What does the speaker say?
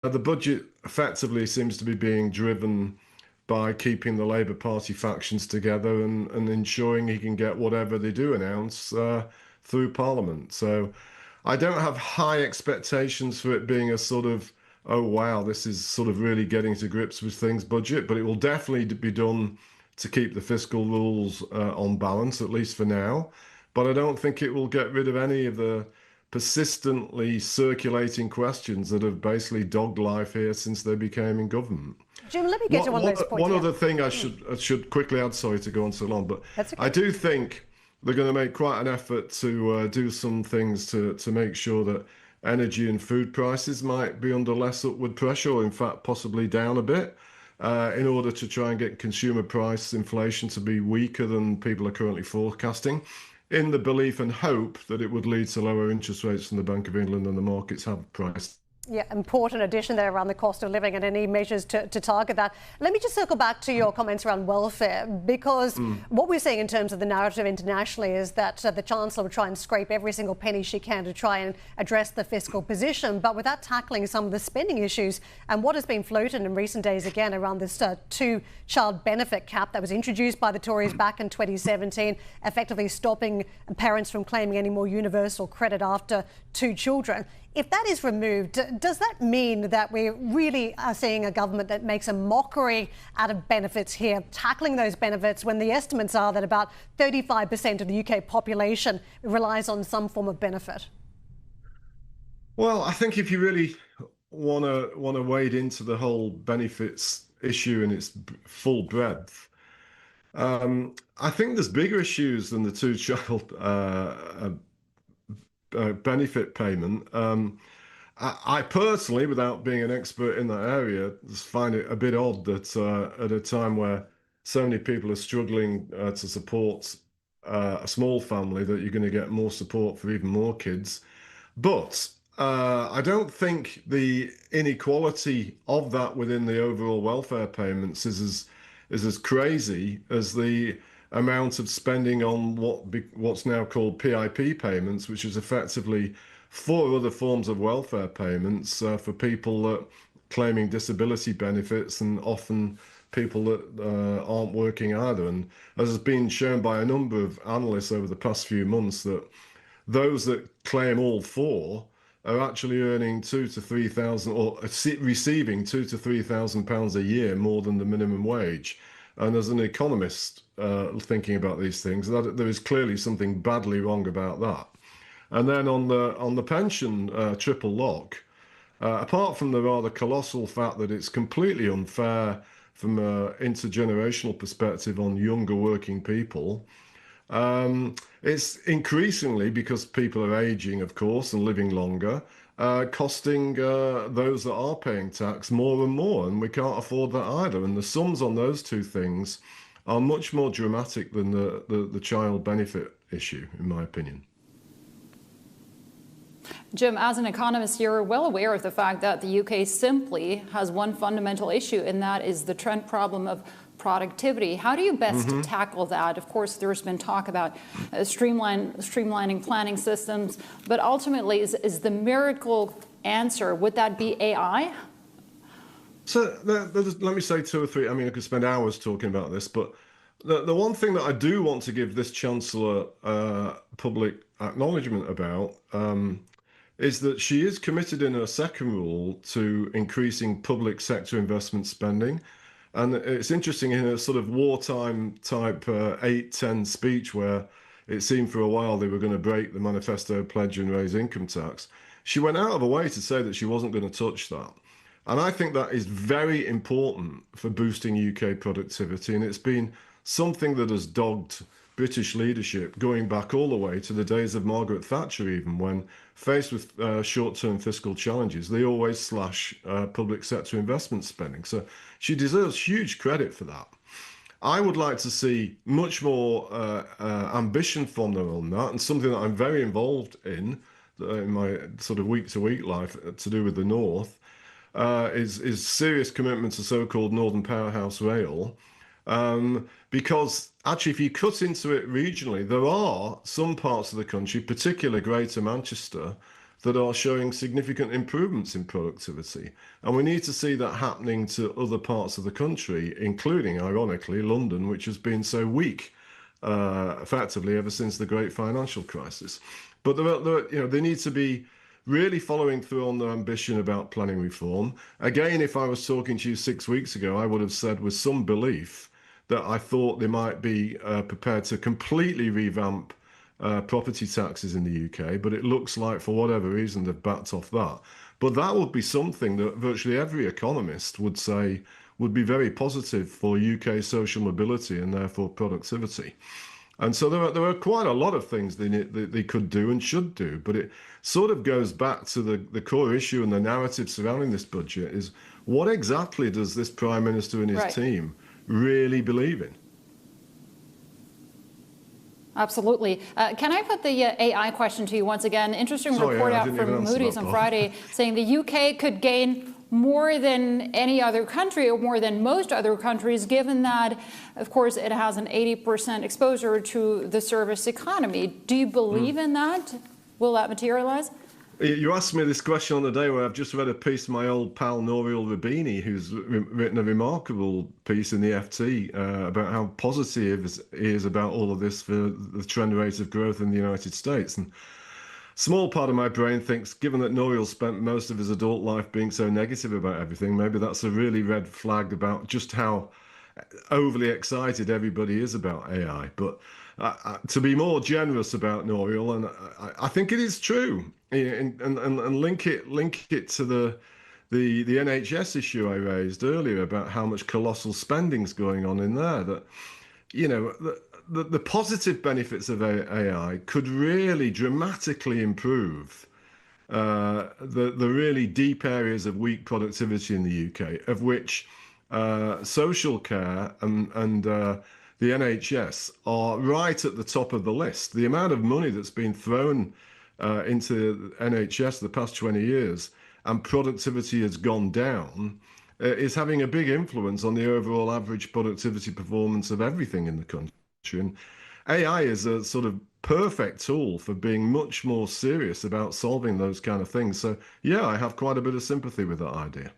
the budget effectively seems to be being driven by keeping the Labour Party factions together and ensuring he can get whatever they do announce through Parliament. So I don't have high expectations for it being a sort of, oh wow, this is sort of really getting to grips with things budget, but it will definitely be done to keep the fiscal rules on balance, at least for now. But I don't think it will get rid of any of the persistently circulating questions that have basically dogged life here since they became in government. Jim, let me get to one of those points. One other thing I should quickly add, sorry to go on so long, but That's okay. I do think they're going to make quite an effort to do some things to make sure that energy and food prices might be under less upward pressure, or in fact possibly down a bit, in order to try and get consumer price inflation to be weaker than people are currently forecasting, in the belief and hope that it would lead to lower interest rates from the Bank of England than the markets have priced. Yeah, important addition there around the cost of living and any measures to target that. Let me just circle back to your comments around welfare, because what we're seeing in terms of the narrative internationally is that the Chancellor will try and scrape every single penny she can to try and address the fiscal position, but without tackling some of the spending issues. And what has been floated in recent days again around this two-child benefit cap that was introduced by the Tories back in 2017, effectively stopping parents from claiming any more universal credit after 2 children. If that is removed, does that mean that we really are seeing a government that makes a mockery out of benefits here, tackling those benefits when the estimates are that about 35% of the UK population relies on some form of benefit? Well, I think if you really want to wade into the whole benefits issue in its full breadth, I think there's bigger issues than the two-child benefit payment. I personally, without being an expert in that area, just find it a bit odd that at a time where so many people are struggling to support a small family, that you're going to get more support for even more kids. But I don't think the inequality of that within the overall welfare payments is as crazy as the amount of spending on what's now called PIP payments, which is effectively 4 other forms of welfare payments for people that claiming disability benefits, and often people that aren't working either. And as has been shown by a number of analysts over the past few months, that those that claim all 4 are actually earning 2,000 to 3,000, or receiving 2,000 to 3,000 pounds a year more than the minimum wage. And as an economist thinking about these things, that there is clearly something badly wrong about that. And then on the pension triple lock, apart from the rather colossal fact that it's completely unfair from an intergenerational perspective on younger working people, it's increasingly, because people are aging, of course, and living longer, costing those that are paying tax more and more, and we can't afford that either. And the sums on those two things are much more dramatic than the child benefit issue, in my opinion. Jim, as an economist, you're well aware of the fact that the UK simply has one fundamental issue, and that is the trend problem of productivity. How do you best tackle that? Of course, there's been talk about streamlining planning systems, but ultimately, is the miracle answer, would that be AI? So let me say 2 or 3. I mean, I could spend hours talking about this, but the one thing that I do want to give this Chancellor public acknowledgement about is that she is committed in her second rule to increasing public sector investment spending. And it's interesting, in a sort of wartime type 8-10 speech, where it seemed for a while they were going to break the manifesto pledge and raise income tax, she went out of her way to say that she wasn't going to touch that. And I think that is very important for boosting UK productivity. And it's been something that has dogged British leadership going back all the way to the days of Margaret Thatcher, even, when faced with short-term fiscal challenges, they always slash public sector investment spending. So she deserves huge credit for that. I would like to see much more ambition from them on that, and something that I'm very involved in my sort of week-to-week life to do with the North, is serious commitment to so-called Northern Powerhouse Rail. Because actually, if you cut into it regionally, there are some parts of the country, particularly Greater Manchester, that are showing significant improvements in productivity. And we need to see that happening to other parts of the country, including, ironically, London, which has been so weak, effectively, ever since the great financial crisis. But they need to be really following through on their ambition about planning reform. Again, if I was talking to you 6 weeks ago, I would have said with some belief that I thought they might be prepared to completely revamp property taxes in the UK, but it looks like for whatever reason they've backed off that. But that would be something that virtually every economist would say would be very positive for UK social mobility and therefore productivity. And so there are quite a lot of things they could do and should do, but it sort of goes back to the core issue and the narrative surrounding this budget is what exactly does this Prime Minister and his team really believe in? Absolutely. Can I put the AI question to you once again? Interesting report out from Moody's on Friday saying the UK could gain more than any other country or more than most other countries, given that, of course, it has an 80% exposure to the service economy. Do you believe in that? Will that materialize? You asked me this question on the day where I've just read a piece of my old pal Nouriel Roubini, who's written a remarkable piece in the FT about how positive he is about all of this for the trend rate of growth in the United States. And small part of my brain thinks, given that Nouriel spent most of his adult life being so negative about everything, maybe that's a really red flag about just how overly excited everybody is about AI. But to be more generous about Nouriel, and I think it is true, and link it to the NHS issue I raised earlier about how much colossal spending's going on in there. That the positive benefits of AI could really dramatically improve the really deep areas of weak productivity in the UK, of which social care and the NHS are right at the top of the list. The amount of money that's been thrown into NHS the past 20 years and productivity has gone down is having a big influence on the overall average productivity performance of everything in the country. And AI is a sort of perfect tool for being much more serious about solving those kind of things. So yeah, I have quite a bit of sympathy with that idea.